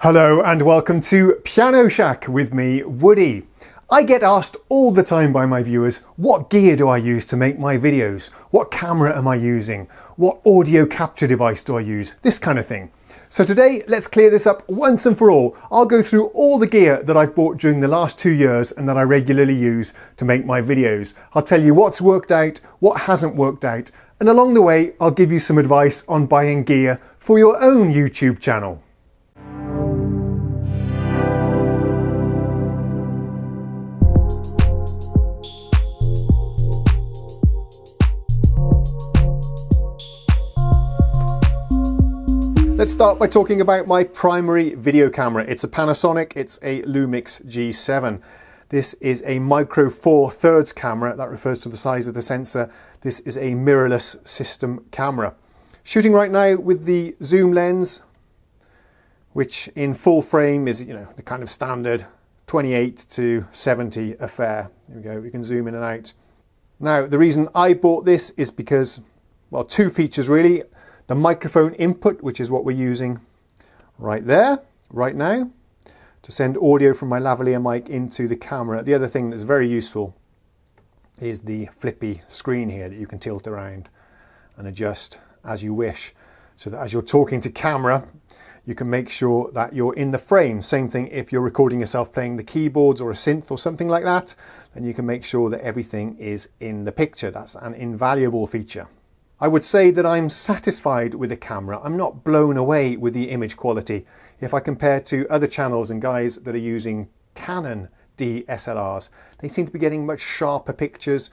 Hello and welcome to Piano Shack with me, Woody. I get asked all the time by my viewers, what gear do I use to make my videos? What camera am I using? What audio capture device do I use? This kind of thing. So today, let's clear this up once and for all. I'll go through all the gear that I've bought during the last 2 years and that I regularly use to make my videos. I'll tell you what's worked out, what hasn't worked out, and along the way, I'll give you some advice on buying gear for your own YouTube channel. Let's start by talking about my primary video camera. It's a Panasonic, it's a Lumix G7. This is a micro 4/3 camera, that refers to the size of the sensor. This is a mirrorless system camera. Shooting right now with the zoom lens, which in full frame is, the kind of standard 28 to 70 affair. There we go, we can zoom in and out. Now, the reason I bought this is because, well, two features really. The microphone input, which is what we're using right there, right now, to send audio from my lavalier mic into the camera. The other thing that's very useful is the flippy screen here that you can tilt around and adjust as you wish, so that as you're talking to camera, you can make sure that you're in the frame. Same thing if you're recording yourself playing the keyboards or a synth or something like that, then you can make sure that everything is in the picture. That's an invaluable feature. I would say that I'm satisfied with the camera. I'm not blown away with the image quality. If I compare to other channels and guys that are using Canon DSLRs, they seem to be getting much sharper pictures,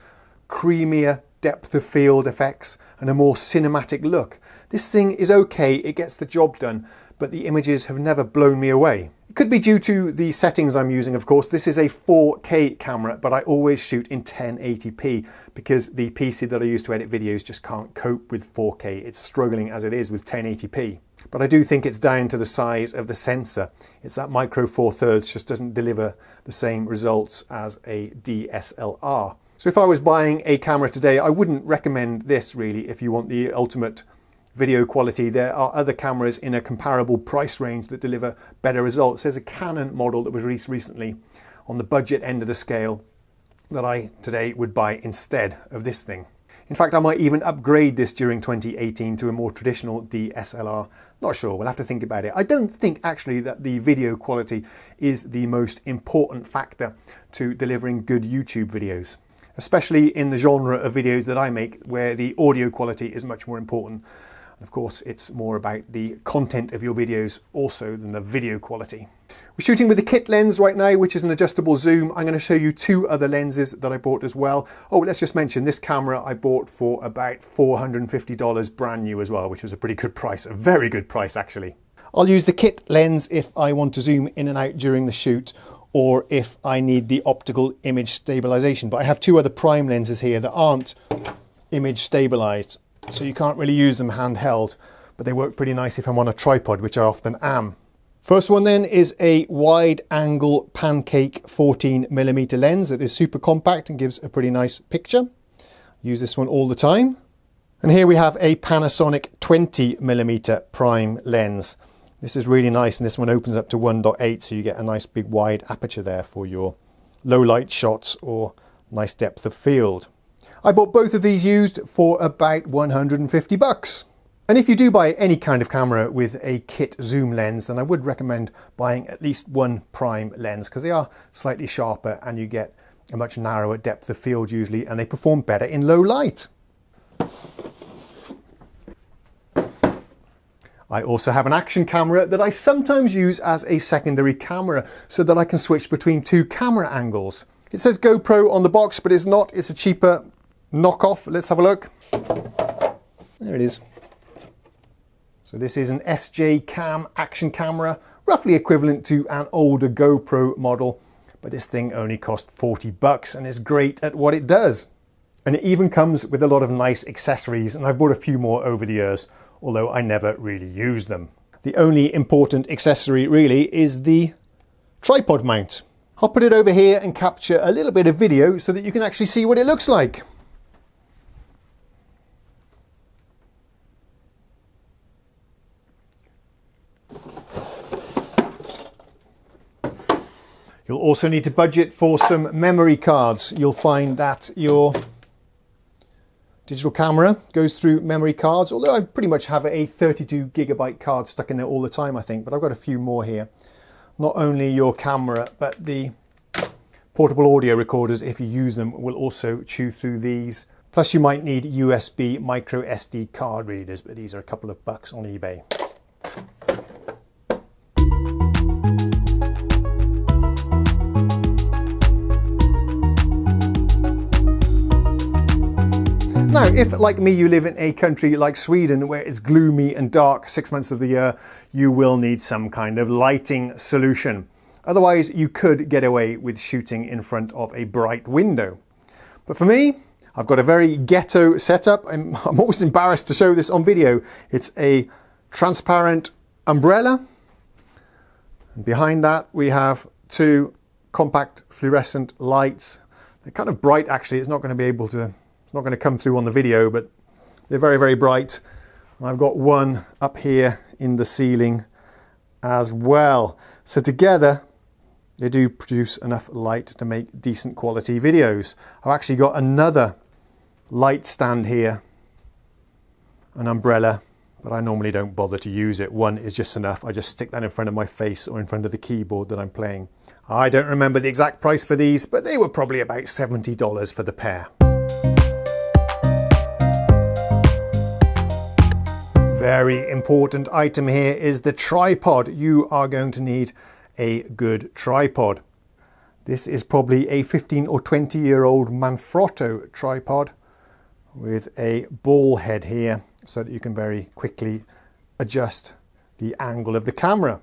creamier depth of field effects, and a more cinematic look. This thing is okay, it gets the job done, but the images have never blown me away. It could be due to the settings I'm using, of course. This is a 4K camera, but I always shoot in 1080p because the PC that I use to edit videos just can't cope with 4K. It's struggling as it is with 1080p. But I do think it's down to the size of the sensor. It's that micro 4/3 just doesn't deliver the same results as a DSLR. So if I was buying a camera today, I wouldn't recommend this really if you want the ultimate video quality. There are other cameras in a comparable price range that deliver better results. There's a Canon model that was released recently on the budget end of the scale that I today would buy instead of this thing. In fact, I might even upgrade this during 2018 to a more traditional DSLR. Not sure, we'll have to think about it. I don't think actually that the video quality is the most important factor to delivering good YouTube videos, especially in the genre of videos that I make where the audio quality is much more important. Of course, it's more about the content of your videos also than the video quality. We're shooting with the kit lens right now, which is an adjustable zoom. I'm going to show you two other lenses that I bought as well. Oh, let's just mention this camera I bought for about $450 brand new as well, which was a pretty good price, a very good price actually. I'll use the kit lens if I want to zoom in and out during the shoot, or if I need the optical image stabilization. But I have two other prime lenses here that aren't image stabilized, so you can't really use them handheld, but they work pretty nice if I'm on a tripod, which I often am. First one then is a wide angle pancake 14mm lens that is super compact and gives a pretty nice picture. Use this one all the time. And here we have a Panasonic 20mm prime lens. This is really nice, and this one opens up to 1.8, so you get a nice big wide aperture there for your low light shots or nice depth of field. I bought both of these used for about 150 bucks. And if you do buy any kind of camera with a kit zoom lens, then I would recommend buying at least one prime lens, because they are slightly sharper and you get a much narrower depth of field usually, and they perform better in low light. I also have an action camera that I sometimes use as a secondary camera so that I can switch between two camera angles. It says GoPro on the box, but it's not. It's a cheaper knockoff. Let's have a look. There it is. So this is an sjcam action camera, roughly equivalent to an older GoPro model, but this thing only cost 40 bucks and is great at what it does. And it even comes with a lot of nice accessories, and I've bought a few more over the years, although I never really use them. The only important accessory really is the tripod mount. I'll put it over here and capture a little bit of video so that you can actually see what it looks like. You'll also need to budget for some memory cards. You'll find that your digital camera goes through memory cards, although I pretty much have a 32GB card stuck in there all the time, I think, but I've got a few more here. Not only your camera, but the portable audio recorders, if you use them, will also chew through these. Plus you might need USB micro SD card readers, but these are a couple of bucks on eBay. Now, if, like me, you live in a country like Sweden where it's gloomy and dark 6 months of the year, you will need some kind of lighting solution. Otherwise, you could get away with shooting in front of a bright window. But for me, I've got a very ghetto setup. I'm almost embarrassed to show this on video. It's a transparent umbrella. And behind that, we have two compact fluorescent lights. They're kind of bright, actually. It's not going to come through on the video, but they're very, very bright. And I've got one up here in the ceiling as well. So together, they do produce enough light to make decent quality videos. I've actually got another light stand here, an umbrella, but I normally don't bother to use it. One is just enough. I just stick that in front of my face or in front of the keyboard that I'm playing. I don't remember the exact price for these, but they were probably about $70 for the pair. Very important item here is the tripod. You are going to need a good tripod. This is probably a 15 or 20-year-old Manfrotto tripod with a ball head here so that you can very quickly adjust the angle of the camera.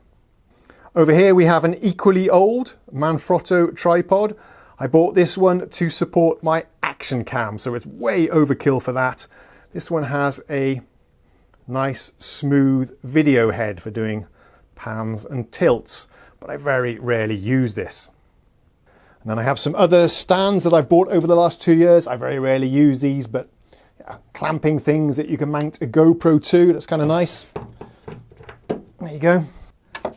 Over here we have an equally old Manfrotto tripod. I bought this one to support my action cam, so it's way overkill for that. This one has a nice smooth video head for doing pans and tilts, but I very rarely use this. And then I have some other stands that I've bought over the last 2 years. I very rarely use these, but yeah, clamping things that you can mount a GoPro to, that's kind of nice. There you go.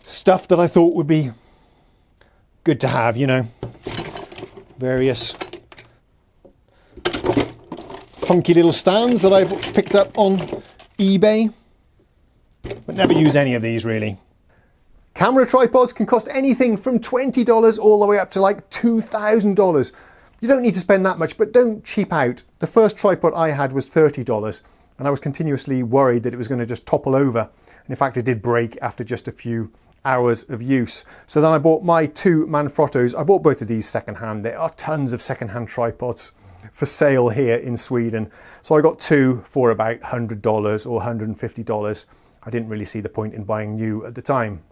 Stuff that I thought would be good to have, you know. Various funky little stands that I've picked up on eBay, but never use any of these really. Camera tripods can cost anything from $20 all the way up to like $2,000. You don't need to spend that much, but don't cheap out. The first tripod I had was $30 and I was continuously worried that it was going to just topple over. And in fact, it did break after just a few hours of use. So then I bought my two Manfrottos. I bought both of these secondhand. There are tons of secondhand tripods for sale here in Sweden. So I got two for about $100 or $150. I didn't really see the point in buying new at the time.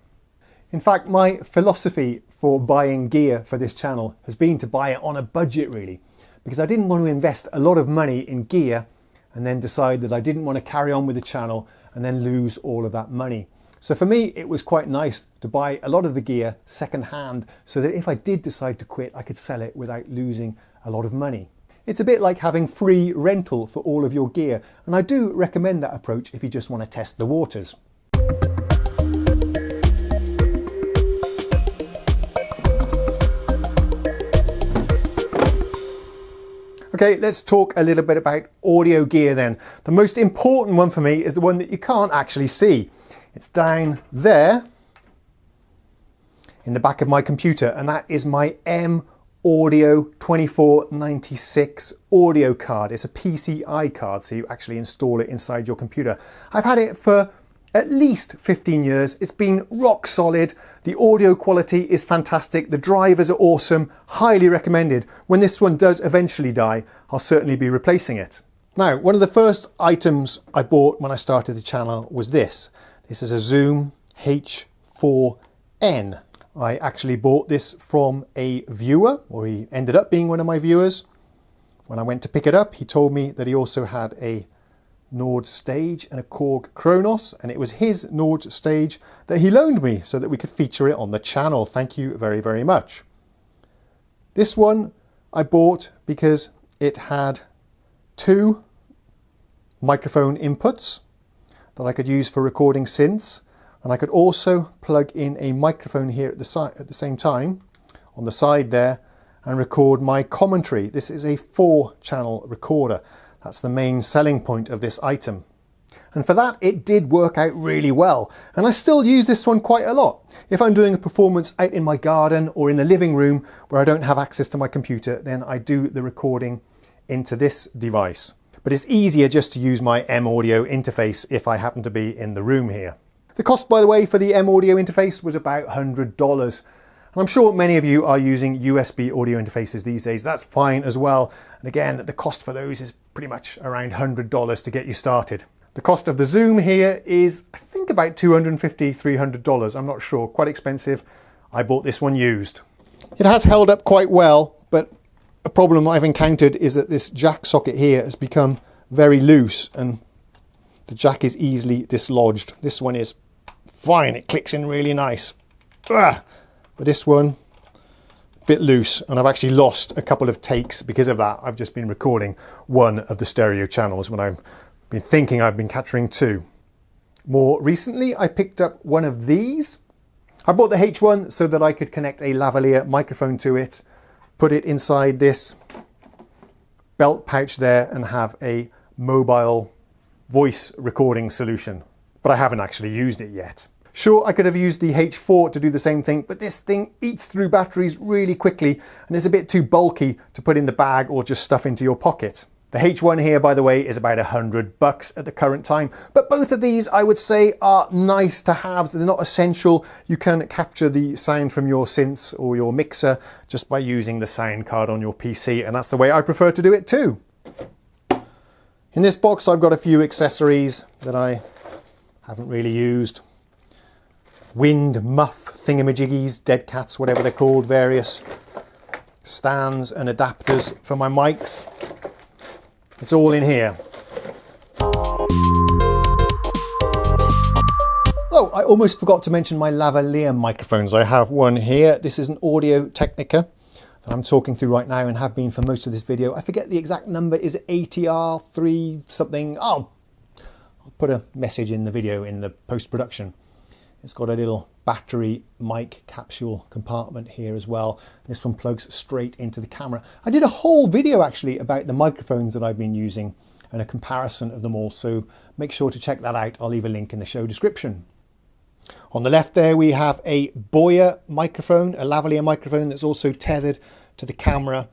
In fact, my philosophy for buying gear for this channel has been to buy it on a budget really, because I didn't want to invest a lot of money in gear and then decide that I didn't want to carry on with the channel and then lose all of that money. So for me, it was quite nice to buy a lot of the gear secondhand so that if I did decide to quit, I could sell it without losing a lot of money. It's a bit like having free rental for all of your gear, and I do recommend that approach if you just want to test the waters. Okay, let's talk a little bit about audio gear then. The most important one for me is the one that you can't actually see. It's down there in the back of my computer, and that is my Audio 2496 audio card. It's a PCI card, so you actually install it inside your computer. I've had it for at least 15 years. It's been rock solid. The audio quality is fantastic. The drivers are awesome. Highly recommended. When this one does eventually die, I'll certainly be replacing it. Now, one of the first items I bought when I started the channel was this. This is a Zoom H4n. I actually bought this from a viewer, or he ended up being one of my viewers. When I went to pick it up, he told me that he also had a Nord stage and a Korg Kronos, and it was his Nord stage that he loaned me so that we could feature it on the channel. Thank you very, very much. This one I bought because it had two microphone inputs that I could use for recording synths, and I could also plug in a microphone here at the same time on the side there and record my commentary. This is a 4-channel recorder. That's the main selling point of this item. And for that, it did work out really well. And I still use this one quite a lot. If I'm doing a performance out in my garden or in the living room where I don't have access to my computer, then I do the recording into this device. But it's easier just to use my M-Audio interface if I happen to be in the room here. The cost, by the way, for the M-Audio interface was about $100. And I'm sure many of you are using USB audio interfaces these days. That's fine as well. And again, the cost for those is pretty much around $100 to get you started. The cost of the Zoom here is, I think, about $250, $300. I'm not sure, quite expensive. I bought this one used. It has held up quite well, but a problem I've encountered is that this jack socket here has become very loose and the jack is easily dislodged. This one is fine, it clicks in really nice. But this one, a bit loose, and I've actually lost a couple of takes because of that. I've just been recording one of the stereo channels when I've been thinking I've been capturing 2. More recently, I picked up one of these. I bought the H1 so that I could connect a lavalier microphone to it, put it inside this belt pouch there and have a mobile voice recording solution. But I haven't actually used it yet. Sure, I could have used the H4 to do the same thing, but this thing eats through batteries really quickly and is a bit too bulky to put in the bag or just stuff into your pocket. The H1 here, by the way, is about $100 at the current time, but both of these I would say are nice to have. They're not essential. You can capture the sound from your synths or your mixer just by using the sound card on your PC, and that's the way I prefer to do it too. In this box I've got a few accessories that I haven't really used. Wind muff thingamajiggies, dead cats, whatever they're called, various stands and adapters for my mics. It's all in here. Oh, I almost forgot to mention my lavalier microphones. I have one here. This is an Audio Technica that I'm talking through right now and have been for most of this video. I forget the exact number. Is it ATR3 something? Oh, I'll put a message in the video in the post-production. It's got a little battery mic capsule compartment here as well. This one plugs straight into the camera. I did a whole video actually about the microphones that I've been using and a comparison of them all, so make sure to check that out. I'll leave a link in the show description. On the left there we have a Boya microphone, a lavalier microphone that's also tethered to the camera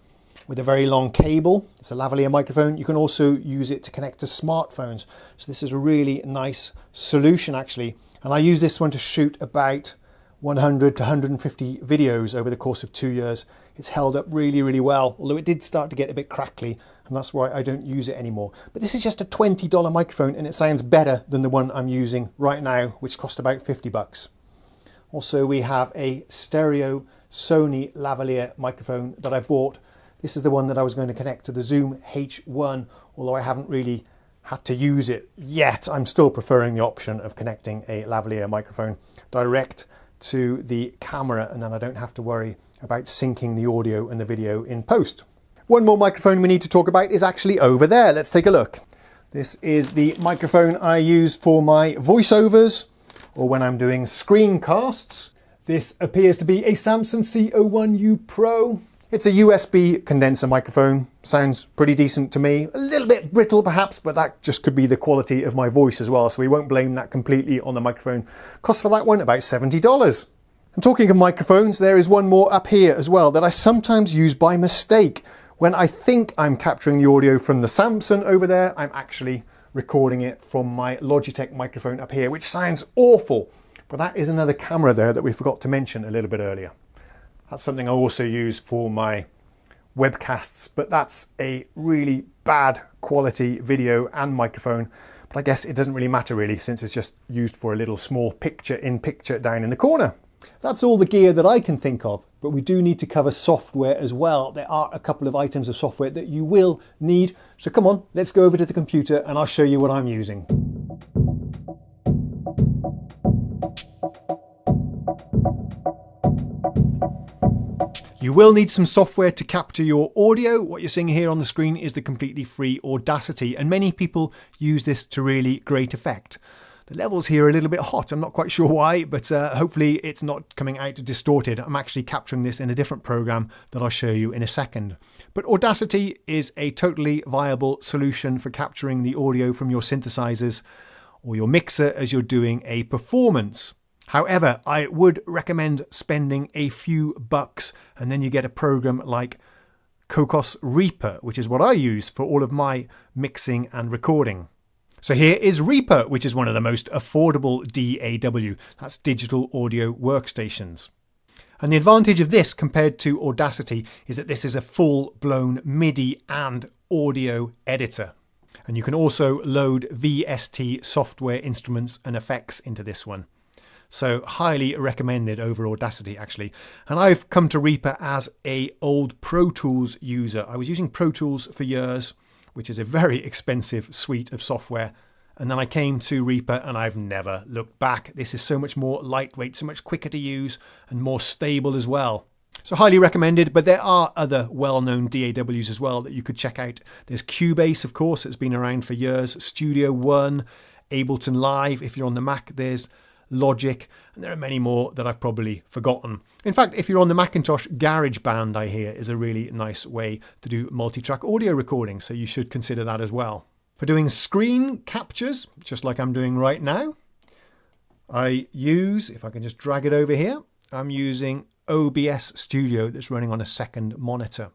with a very long cable. It's a lavalier microphone. You can also use it to connect to smartphones. So this is a really nice solution actually. And I use this one to shoot about 100 to 150 videos over the course of 2 years. It's held up really, really well, although it did start to get a bit crackly, and that's why I don't use it anymore. But this is just a $20 microphone, and it sounds better than the one I'm using right now, which cost about $50. Also, we have a stereo Sony lavalier microphone that I bought. This is the one that I was going to connect to the Zoom H1, although I haven't really had to use it yet. I'm still preferring the option of connecting a lavalier microphone direct to the camera, and then I don't have to worry about syncing the audio and the video in post. One more microphone we need to talk about is actually over there. Let's take a look. This is the microphone I use for my voiceovers or when I'm doing screencasts. This appears to be a Samson C01U Pro. It's a USB condenser microphone. Sounds pretty decent to me. A little bit brittle perhaps, but that just could be the quality of my voice as well, so we won't blame that completely on the microphone. Cost for that one about $70. And talking of microphones, there is one more up here as well that I sometimes use by mistake. When I think I'm capturing the audio from the Samson over there, I'm actually recording it from my Logitech microphone up here, which sounds awful. But that is another camera there that we forgot to mention a little bit earlier. That's something I also use for my webcasts, but that's a really bad quality video and microphone. But I guess it doesn't really matter really, since it's just used for a little small picture-in-picture down in the corner. That's all the gear that I can think of, but we do need to cover software as well. There are a couple of items of software that you will need. So come on, let's go over to the computer and I'll show you what I'm using. You will need some software to capture your audio. What you're seeing here on the screen is the completely free Audacity, and many people use this to really great effect. The levels here are a little bit hot. I'm not quite sure why, but hopefully it's not coming out distorted. I'm actually capturing this in a different program that I'll show you in a second. But Audacity is a totally viable solution for capturing the audio from your synthesizers or your mixer as you're doing a performance. However, I would recommend spending a few bucks, and then you get a program like Cockos Reaper, which is what I use for all of my mixing and recording. So here is Reaper, which is one of the most affordable DAW. That's digital audio workstations. And the advantage of this compared to Audacity is that this is a full-blown MIDI and audio editor. And you can also load VST software instruments and effects into this one. So highly recommended over Audacity, actually. And I've come to Reaper as an old Pro Tools user. I was using Pro Tools for years, which is a very expensive suite of software. And then I came to Reaper and I've never looked back. This is so much more lightweight, so much quicker to use and more stable as well. So highly recommended, but there are other well-known DAWs as well that you could check out. There's Cubase, of course, it's been around for years. Studio One, Ableton Live. If you're on the Mac, there's Logic, and there are many more that I've probably forgotten. In fact, if you're on the Macintosh, GarageBand, I hear, is a really nice way to do multi-track audio recording, so you should consider that as well. For doing screen captures, just like I'm doing right now, I use, if I can just drag it over here, I'm using OBS Studio that's running on a second monitor.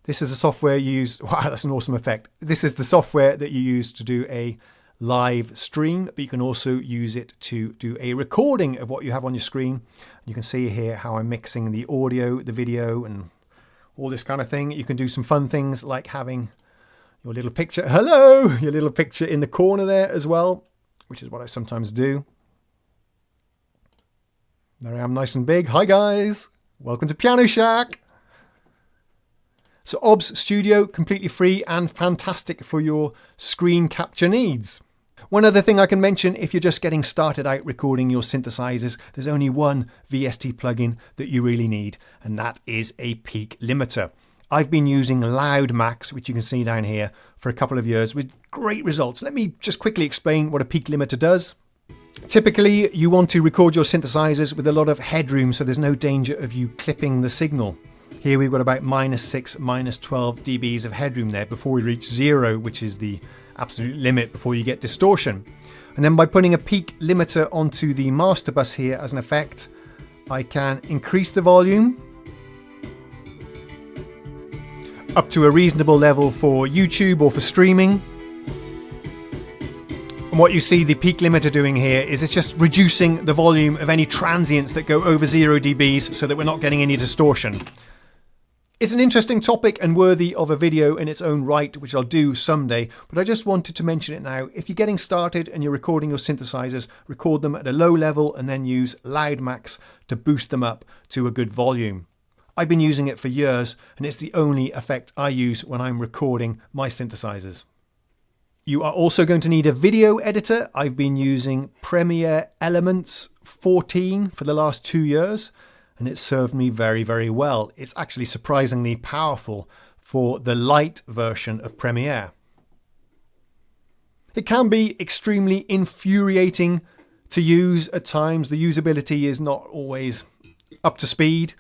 This is the software you use. Wow, that's an awesome effect. This is the software that you use to do a live stream, but you can also use it to do a recording of what you have on your screen. You can see here how I'm mixing the audio, the video, and all this kind of thing. You can do some fun things like having your little picture, hello, your little picture in the corner there as well, which is what I sometimes do. There I am, nice and big. Hi guys, welcome to Piano Shack. So OBS Studio, completely free and fantastic for your screen capture needs. One other thing I can mention, if you're just getting started out recording your synthesizers, there's only one VST plugin that you really need, and that is a peak limiter. I've been using loudmax, which you can see down here, for a couple of years with great results. Let me just quickly explain what a peak limiter does. Typically, you want to record your synthesizers with a lot of headroom, so there's no danger of you clipping the signal. Here we've got about -6, -12 dBs of headroom there before we reach 0, which is the absolute limit before you get distortion. And then by putting a peak limiter onto the master bus here as an effect, I can increase the volume up to a reasonable level for YouTube or for streaming. And what you see the peak limiter doing here is it's just reducing the volume of any transients that go over 0 dBs so that we're not getting any distortion. It's an interesting topic and worthy of a video in its own right, which I'll do someday, but I just wanted to mention it now. If you're getting started and you're recording your synthesizers, record them at a low level and then use loudmax to boost them up to a good volume. I've been using it for years and it's the only effect I use when I'm recording my synthesizers. You are also going to need a video editor. I've been using Premiere Elements 14 for the last 2 years. And it served me very, very well. It's actually surprisingly powerful for the light version of Premiere. It can be extremely infuriating to use at times. The usability is not always up to speed,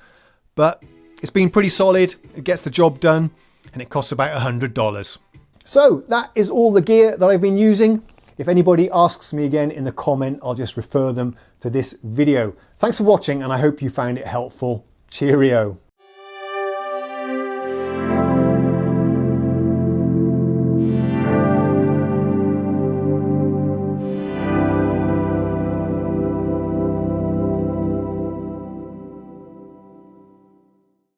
but it's been pretty solid. It gets the job done, and it costs about $100. So that is all the gear that I've been using. If anybody asks me again in the comment, I'll just refer them to this video. Thanks for watching, and I hope you found it helpful. Cheerio.